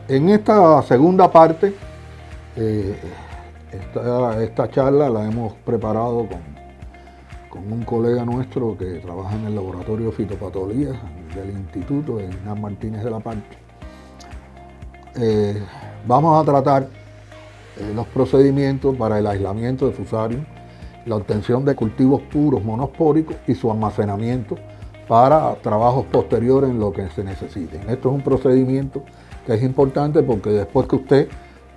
En esta segunda parte, esta charla la hemos preparado con un colega nuestro que trabaja en el laboratorio de fitopatología del Instituto, Hernán Martínez de la Parte. Vamos a tratar los procedimientos para el aislamiento de fusarium, la obtención de cultivos puros monospóricos y su almacenamiento para trabajos posteriores en lo que se necesiten. Esto es un procedimiento que es importante porque después que usted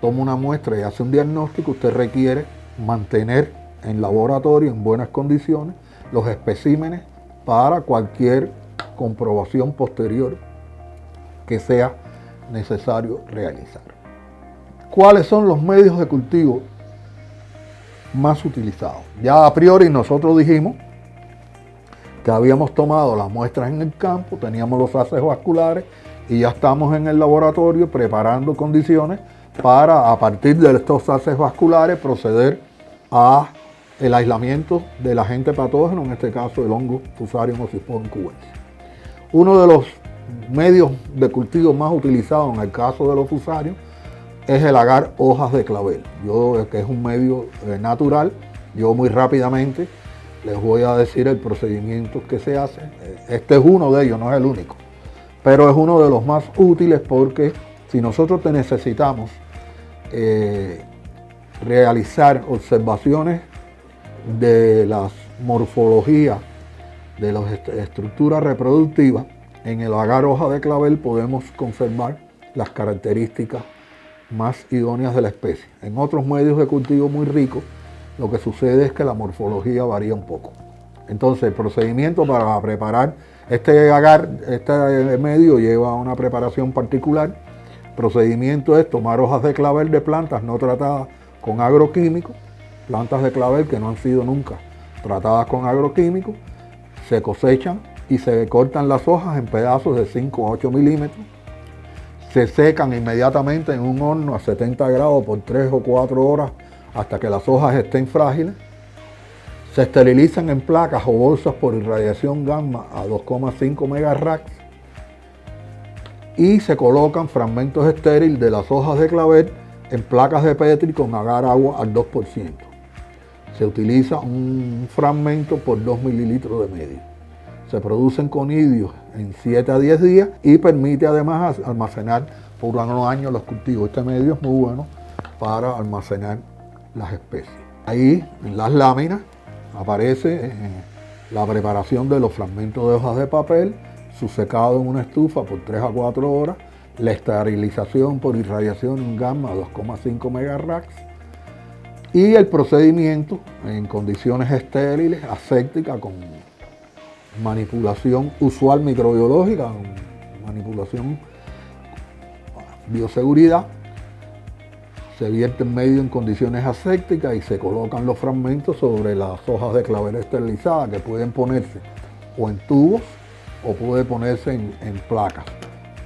toma una muestra y hace un diagnóstico, usted requiere mantener en laboratorio en buenas condiciones los especímenes para cualquier comprobación posterior que sea necesario realizar. ¿Cuáles son los medios de cultivo más utilizados? Ya a priori nosotros dijimos que habíamos tomado las muestras en el campo, teníamos los haces vasculares y ya estamos en el laboratorio preparando condiciones para, a partir de estos haces vasculares, proceder a el aislamiento del agente patógeno, en este caso el hongo Fusarium oxysporum cubensis. Uno de los medios de cultivo más utilizados en el caso de los fusarios es el agar hojas de clavel, que es un medio natural. Yo muy rápidamente les voy a decir el procedimiento que se hace. Este es uno de ellos, no es el único, pero es uno de los más útiles porque si nosotros necesitamos realizar observaciones de las morfologías de las estructuras reproductivas, en el agar hoja de clavel podemos conservar las características más idóneas de la especie. En otros medios de cultivo muy ricos, lo que sucede es que la morfología varía un poco. Entonces, el procedimiento para preparar este agar, este medio lleva una preparación particular. El procedimiento es tomar hojas de clavel de plantas no tratadas con agroquímicos, plantas de clavel que no han sido nunca tratadas con agroquímicos, se cosechan y se cortan las hojas en pedazos de 5 a 8 milímetros, se secan inmediatamente en un horno a 70 grados por 3 o 4 horas hasta que las hojas estén frágiles, se esterilizan en placas o bolsas por irradiación gamma a 2,5 megarrads y se colocan fragmentos estériles de las hojas de clavel en placas de Petri con agar agua al 2%. Se utiliza un fragmento por 2 mililitros de medio. Se producen conidios en 7 a 10 días y permite además almacenar por unos años los cultivos. Este medio es muy bueno para almacenar las especies. Ahí en las láminas aparece la preparación de los fragmentos de hojas de papel, su secado en una estufa por 3 a 4 horas, la esterilización por irradiación gamma a 2,5 megarrads y el procedimiento en condiciones estériles, asépticas, con manipulación usual microbiológica, manipulación bioseguridad. Se vierte el medio en condiciones asépticas y se colocan los fragmentos sobre las hojas de clavel esterilizadas, que pueden ponerse o en tubos o puede ponerse en placas.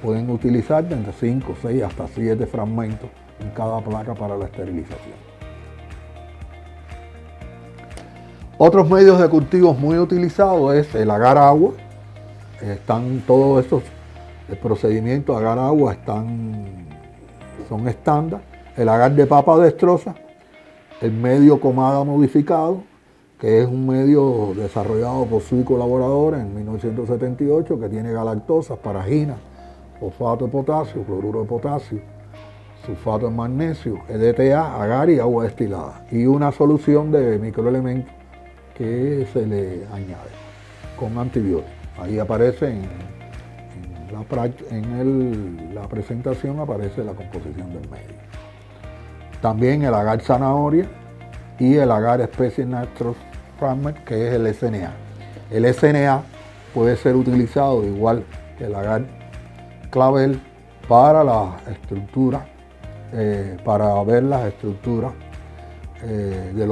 Pueden utilizar entre 5, 6 hasta 7 fragmentos en cada placa para la esterilización. Otros medios de cultivo muy utilizados es el agar agua. Están todos estos procedimientos agar agua son estándar. El agar de papa destroza, el medio comada modificado, que es un medio desarrollado por su colaboradora en 1978, que tiene galactosas, paraginas, fosfato de potasio, cloruro de potasio, sulfato de magnesio, EDTA, agar y agua destilada. Y una solución de microelementos que se le añade con antibióticos. Ahí aparece en la presentación aparece la composición del medio. También el agar zanahoria y el agar Species Natural Fragment, que es el SNA. El SNA puede ser utilizado igual que el agar clavel para la estructura, para ver las estructuras de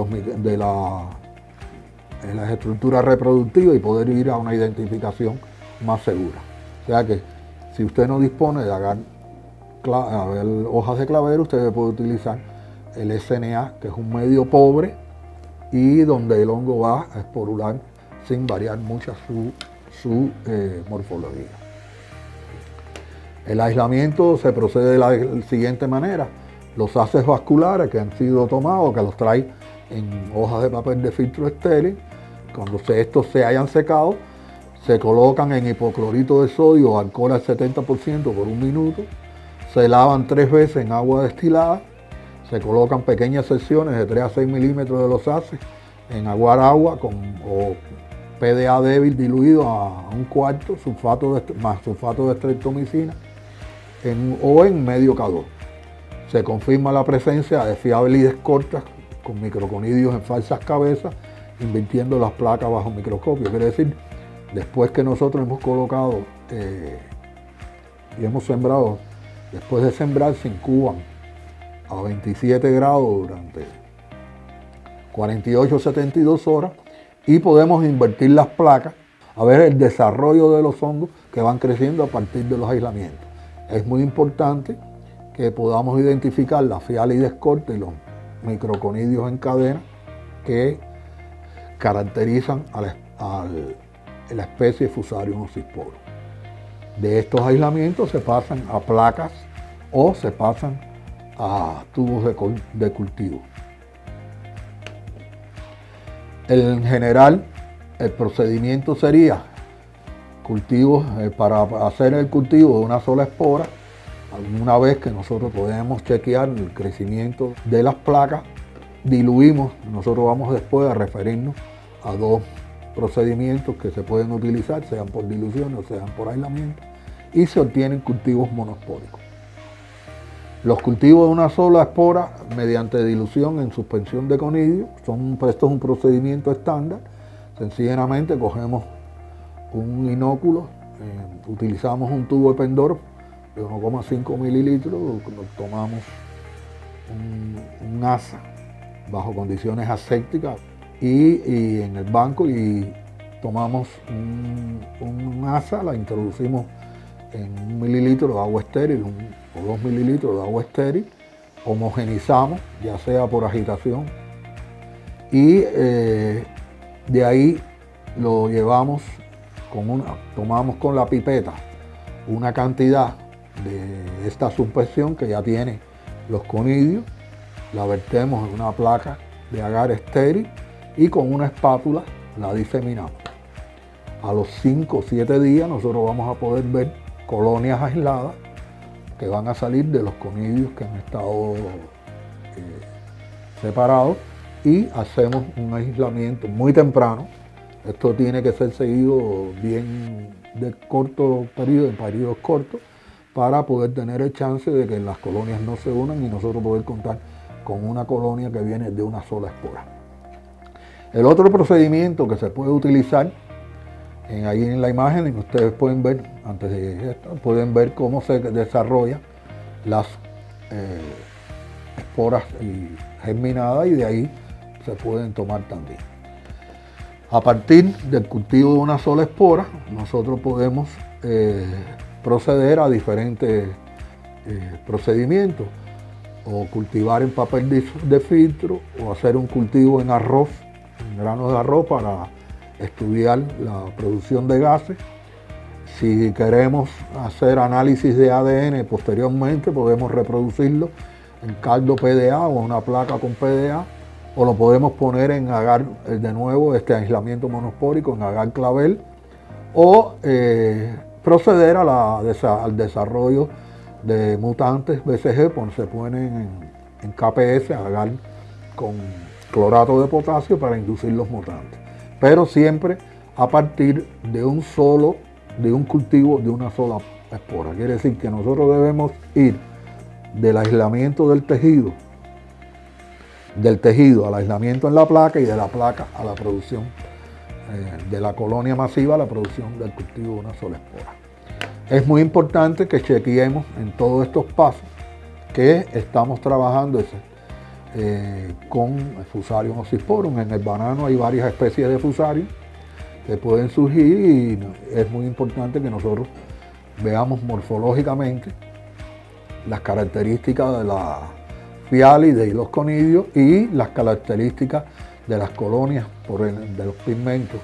las estructuras reproductivas y poder ir a una identificación más segura. O sea que si usted no dispone de agar hojas de clavel, usted puede utilizar el SNA, que es un medio pobre y donde el hongo va a esporular sin variar mucho su morfología. El aislamiento se procede de la siguiente manera. Los haces vasculares que han sido tomados, que los trae en hojas de papel de filtro estéril, cuando estos se hayan secado, se colocan en hipoclorito de sodio o alcohol al 70% por 1 minuto, se lavan 3 veces en agua destilada, se colocan pequeñas secciones de 3 a 6 milímetros de los haces en aguar agua o PDA débil diluido a 1/4 más sulfato de streptomicina o en medio K2. Se confirma la presencia de fiabilidades cortas con microconidios en falsas cabezas, invirtiendo las placas bajo microscopio. Quiere decir, después que nosotros hemos colocado y hemos sembrado, después de sembrar se incuban a 27 grados durante 48 o 72 horas y podemos invertir las placas a ver el desarrollo de los hongos que van creciendo a partir de los aislamientos. Es muy importante que podamos identificar las fialides cortas y los microconidios en cadena que caracterizan a la especie Fusarium oxysporum. De estos aislamientos se pasan a placas o se pasan a tubos de cultivo. En general, el procedimiento sería para hacer el cultivo de una sola espora. Una vez que nosotros podemos chequear el crecimiento de las placas, diluimos. Nosotros vamos después a referirnos a 2 procedimientos que se pueden utilizar, sean por dilución o sean por aislamiento, y se obtienen cultivos monospóricos. Los cultivos de una sola espora mediante dilución en suspensión de conidio, esto es un procedimiento estándar. Sencillamente cogemos un inóculo, utilizamos un tubo de Pendorf de 1,5 mililitros, tomamos un asa bajo condiciones asépticas y en el banco y tomamos un asa, la introducimos en 1 mililitro de agua estéril o 2 mililitros de agua estéril, homogenizamos, ya sea por agitación, y de ahí lo llevamos tomamos con la pipeta una cantidad de esta suspensión que ya tiene los conidios, la vertemos en una placa de agar estéril y con una espátula la diseminamos. A los 5 o 7 días nosotros vamos a poder ver colonias aisladas que van a salir de los conidios que han estado separados y hacemos un aislamiento muy temprano. Esto tiene que ser seguido bien de corto periodo, en periodos cortos, para poder tener el chance de que las colonias no se unan y nosotros poder contar con una colonia que viene de una sola espora. El otro procedimiento que se puede utilizar, ahí en la imagen ustedes pueden ver, antes de esto, pueden ver cómo se desarrollan las esporas germinadas y de ahí se pueden tomar también. A partir del cultivo de una sola espora, nosotros podemos proceder a diferentes procedimientos, o cultivar en papel de filtro, o hacer un cultivo en arroz, en granos de arroz, para estudiar la producción de gases. Si queremos hacer análisis de ADN posteriormente, podemos reproducirlo en caldo PDA o una placa con PDA, o lo podemos poner en agar, de nuevo, este aislamiento monospórico en agar clavel, o proceder al desarrollo de mutantes BCG, se ponen en KPS, agar con clorato de potasio para inducir los mutantes. Pero siempre a partir de un cultivo de una sola espora. Quiere decir que nosotros debemos ir del aislamiento del tejido al aislamiento en la placa y de la placa a la producción de la colonia masiva, a la producción del cultivo de una sola espora. Es muy importante que chequeemos en todos estos pasos que estamos trabajando con Fusarium oxysporum. En el banano hay varias especies de Fusarium que pueden surgir y es muy importante que nosotros veamos morfológicamente las características de la fialis de los conidios y las características de las colonias de los pigmentos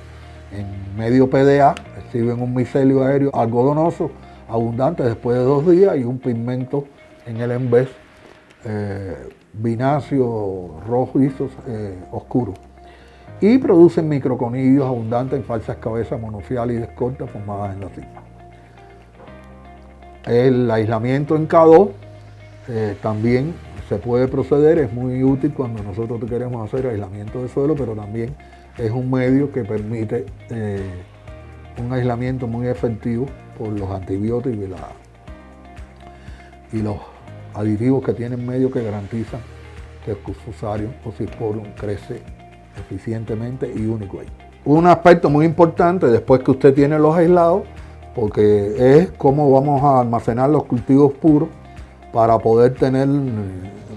en medio PDA, exhiben un micelio aéreo algodonoso abundante después de 2 días y un pigmento en el envés vináceo, rojizo, oscuro. Y producen microconidios abundantes en falsas cabezas monofiales y escortas formadas en la cima. El aislamiento en K2 también se puede proceder, es muy útil cuando nosotros queremos hacer aislamiento de suelo, pero también es un medio que permite un aislamiento muy efectivo por los antibióticos y los aditivos que tienen medio que garantizan que el Fusarium oxysporum crece eficientemente y único ahí. Un aspecto muy importante después que usted tiene los aislados, porque es cómo vamos a almacenar los cultivos puros para poder tener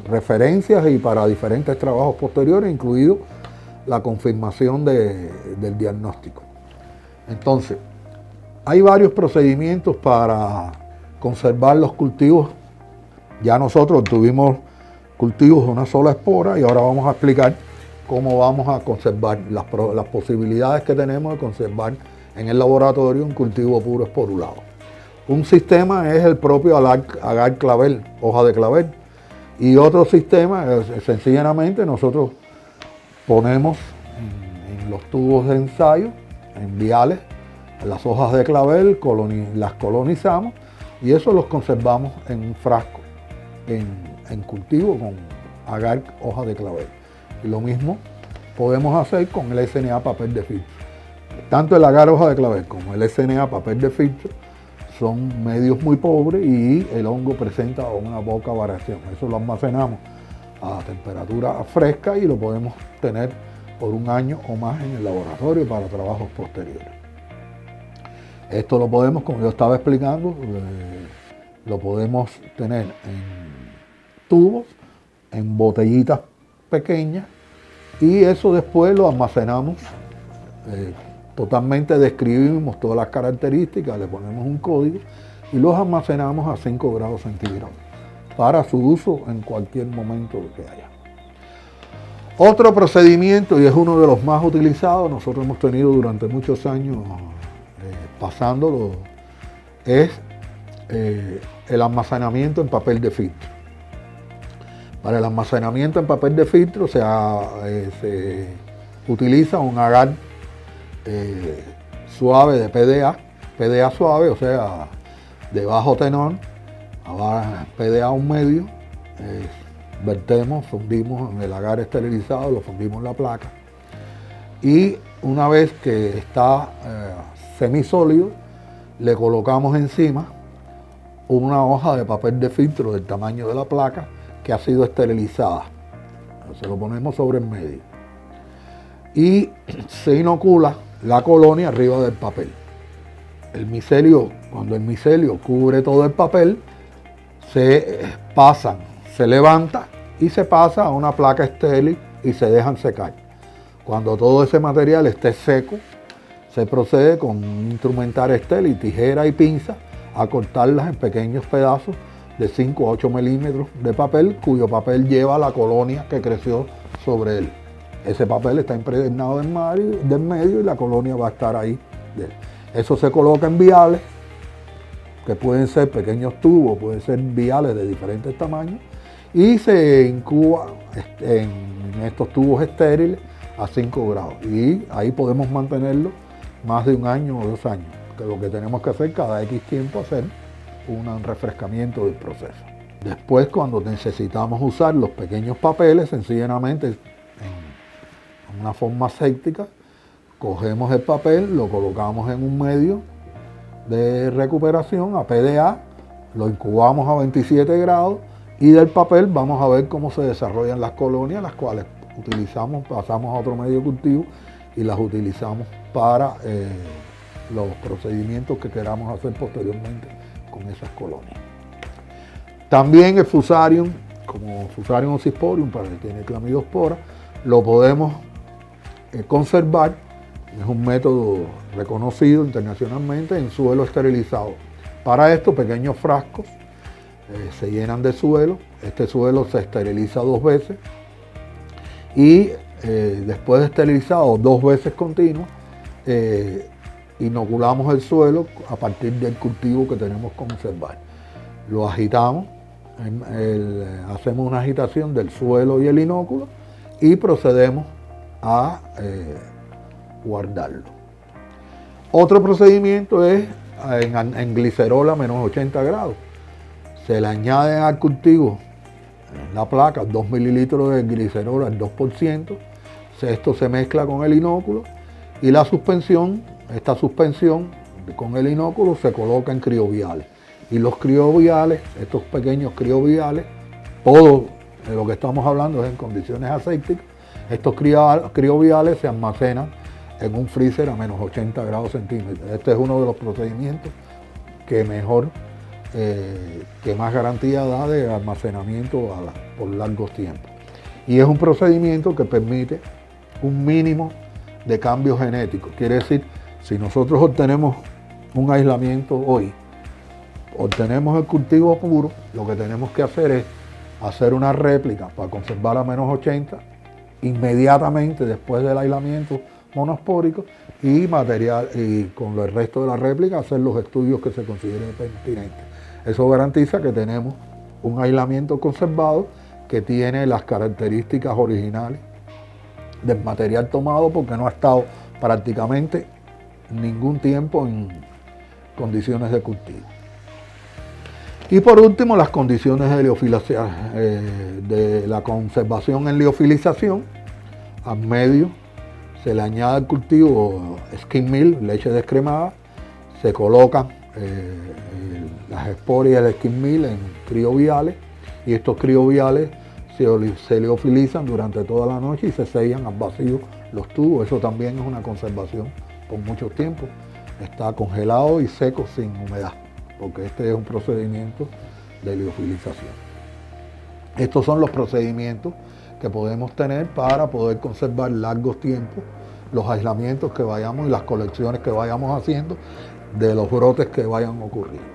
referencias y para diferentes trabajos posteriores, incluido la confirmación del diagnóstico. Entonces, hay varios procedimientos para conservar los cultivos. Ya nosotros tuvimos cultivos de una sola espora y ahora vamos a explicar cómo vamos a conservar las posibilidades que tenemos de conservar en el laboratorio un cultivo puro esporulado. Un sistema es el propio agar clavel, hoja de clavel, y otro sistema es sencillamente nosotros ponemos en los tubos de ensayo, en viales, las hojas de clavel, las colonizamos y eso los conservamos en un frasco, en cultivo con agar hoja de clavel. Y lo mismo podemos hacer con el SNA papel de filtro. Tanto el agar hoja de clavel como el SNA papel de filtro son medios muy pobres y el hongo presenta una poca variación. Eso lo almacenamos a temperatura fresca y lo podemos tener por 1 año o más en el laboratorio para trabajos posteriores. Esto lo podemos, como yo estaba explicando, lo podemos tener en tubos, en botellitas pequeñas y eso después lo almacenamos. Totalmente describimos todas las características, le ponemos un código y los almacenamos a 5 grados centígrados para su uso en cualquier momento que haya. Otro procedimiento, y es uno de los más utilizados, nosotros hemos tenido durante muchos años pasándolo, es el almacenamiento en papel de filtro. Para el almacenamiento en papel de filtro se utiliza un agar suave de PDA suave, o sea, de bajo tenor, PDA un medio, vertemos, fundimos en el agar esterilizado, lo fundimos en la placa y una vez que está semisólido, le colocamos encima una hoja de papel de filtro del tamaño de la placa que ha sido esterilizada. Se lo ponemos sobre el medio y se inocula la colonia arriba del papel. El micelio, cuando el micelio cubre todo el papel, se levanta y se pasa a una placa estéril y se dejan secar. Cuando todo ese material esté seco, se procede con un instrumental estéril, tijera y pinza, a cortarlas en pequeños pedazos de 5 a 8 milímetros de papel, cuyo papel lleva la colonia que creció sobre él. Ese papel está impregnado del medio y la colonia va a estar ahí. Eso se coloca en viales, que pueden ser pequeños tubos, pueden ser viales de diferentes tamaños, y se incuba en estos tubos estériles a 5 grados. Y ahí podemos mantenerlo más de 1 año o 2 años, que lo que tenemos que hacer cada X tiempo hacer un refrescamiento del proceso. Después, cuando necesitamos usar los pequeños papeles, sencillamente en una forma aséptica, cogemos el papel, lo colocamos en un medio de recuperación a PDA, lo incubamos a 27 grados y del papel vamos a ver cómo se desarrollan las colonias, las cuales utilizamos, pasamos a otro medio de cultivo y las utilizamos para los procedimientos que queramos hacer posteriormente con esas colonias. También el Fusarium, como Fusarium oxysporium, para el que tiene clamidospora, lo podemos conservar. Es un método reconocido internacionalmente en suelo esterilizado. Para esto, pequeños frascos se llenan de suelo. Este suelo se esteriliza 2 veces y después de esterilizado 2 veces continuas, inoculamos el suelo a partir del cultivo que tenemos que conservar. Lo agitamos, hacemos una agitación del suelo y el inóculo y procedemos a guardarlo. Otro procedimiento es en glicerol a menos 80 grados. Se le añade al cultivo, en la placa, 2 mililitros de glicerol al 2%. Esto se mezcla con el inóculo y la suspensión, esta suspensión con el inóculo se coloca en crioviales. Y los crioviales, estos pequeños crioviales, todo de lo que estamos hablando es en condiciones asépticas, estos crioviales se almacenan en un freezer a menos 80 grados centímetros. Este es uno de los procedimientos que mejor, que más garantía da de almacenamiento por largos tiempos. Y es un procedimiento que permite un mínimo de cambio genético. Quiere decir, si nosotros obtenemos un aislamiento hoy, obtenemos el cultivo puro, lo que tenemos que hacer es hacer una réplica para conservar a menos 80 inmediatamente después del aislamiento monospórico y con el resto de la réplica hacer los estudios que se consideren pertinentes. Eso garantiza que tenemos un aislamiento conservado que tiene las características originales del material tomado porque no ha estado prácticamente ningún tiempo en condiciones de cultivo. Y por último, las condiciones de la conservación en liofilización. Al medio se le añade al cultivo skim milk, leche descremada, se colocan las esporias del skim milk en crioviales y estos crioviales se liofilizan durante toda la noche y se sellan al vacío los tubos. Eso también es una conservación por mucho tiempo. Está congelado y seco sin humedad, porque este es un procedimiento de liofilización. Estos son los procedimientos que podemos tener para poder conservar largos tiempos los aislamientos que vayamos y las colecciones que vayamos haciendo de los brotes que vayan ocurriendo.